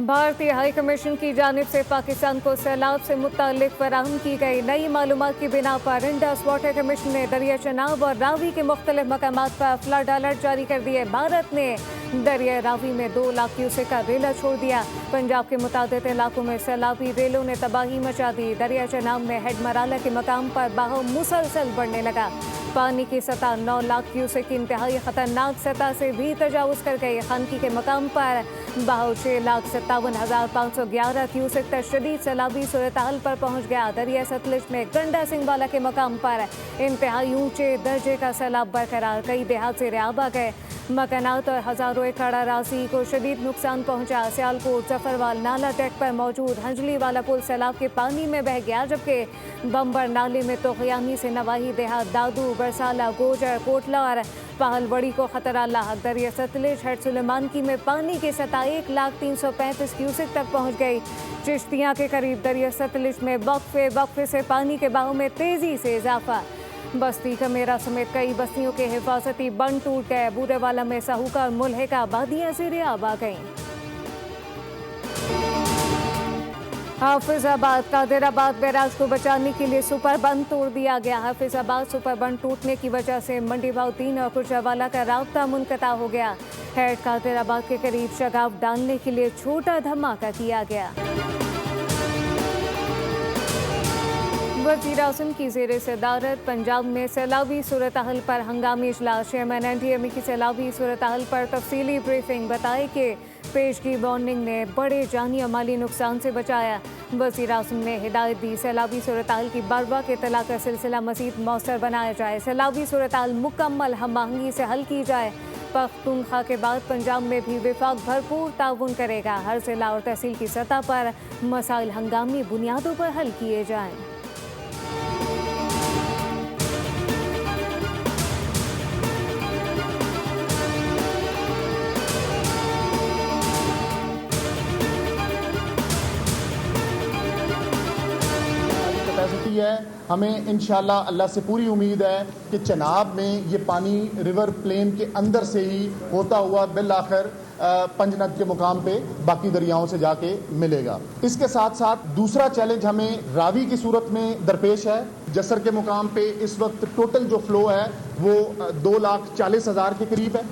भारतीय high commission की जानिब से पाकिस्तान को सैलाब से मुताल्लिक फराहम की गई नई मालूमात की बिना पर इंडस वाटर कमीशन ने दरिया चनाब और रावी के मुख्तलिफ मकामात पर फ्लड अलर्ट जारी कर दिए। भारत ने दरिया रावी में 2 लाख क्यूसेक का रेला छोड़ दिया। पंजाब के मुतादिद इलाकों में सैलाबी रेलों ने तबाही मचा दी। दरिया चनाब में हेड मराला के मकाम पर बहाव मुसलसल बढ़ने लगा। पानी की सतह 9 लाख क्यूसेक की इंतहाई खतरनाक सतह से भी तजावुज कर गई। खानकी के मकाम पर बहाव 6,57,511 क्यूसेक तक शदीद सैलाबी सूरत हाल पर पहुंच गया। दरिया सतलुज में गंडा सिंह वाला के मकाम पर इंतहाई ऊंचे दर्जे का सैलाब बरकरार। कई देहात से रिहाब आ गए। मकानात और हजारों एकड़ अराजी को शदीद नुकसान पहुंचा। सियालकोट जफरवाल नाला टेक पर मौजूद हंजली वाला पुल सैलाब के पानी में बह गया, जबकि बम्बर नाले में तोखयानी से नवाही देहात दादू बरसाला गोजर कोटला और पहलवड़ी को खतरा लाहक। दरिया सतलुज हेड सुलेमानकी में पानी की सतह 1,335 क्यूसेक तक पहुंच गई। चिश्तियां के करीब दरिया सतलुज में वक्फे से पानी के बहाव में तेजी से इजाफा। बस्ती कमेरा समेत कई बस्तियों के हिफाजती बंद टूट गए। बूरेवाला में साहूका और मुल्हिका आबादियां से रिहाब आ गईं। हाफिजाबाद कादिराबाद बैराज को बचाने के लिए सुपर बंद तोड़ दिया गया। हाफिजाबाद सुपर बंद टूटने की वजह से मंडीभाउद्दीन और कुर्जावाला का राब्ता मुनक़ता हो गया। हेड कादिराबाद के करीब शगाफ डालने के लिए छोटा धमाका किया गया। वज़ीर आज़म की ज़ेर सदारत पंजाब में सैलाबी सूरत हाल पर हंगामी इजलास। चेयरमैन NDMA की सैलाबी सूरत हाल पर तफसीली ब्रीफिंग। बताए कि पेशगी वार्निंग ने बड़े जानी और माली नुकसान से बचाया। वज़ीर आज़म ने हिदायत दी सैलाबी सूरत हाल की बरवक्त इत्तला का सिलसिला मज़ीद मौसर बनाया जाए। सैलाबी सूरत हाल मुकम्मल हम आहंगी से हल की जाए। पख्तूनख्वा के बाद पंजाब में भी विफाक भरपूर ताउन करेगा। हर जिला और तहसील की सतह पर मसाइल हंगामी बुनियादों पर हल किए जाएँ। कैपेसिटी है, हमें इंशाल्लाह अल्लाह से पूरी उम्मीद है कि चनाब में ये पानी रिवर प्लेन के अंदर से ही होता हुआ बिल आखिर पंजनद के मुकाम पे बाकी दरियाओं से जाके मिलेगा। इसके साथ साथ दूसरा चैलेंज हमें रावी की सूरत में दरपेश है। जसर के मुकाम पे इस वक्त टोटल जो फ्लो है वो 2,40,000 के करीब है।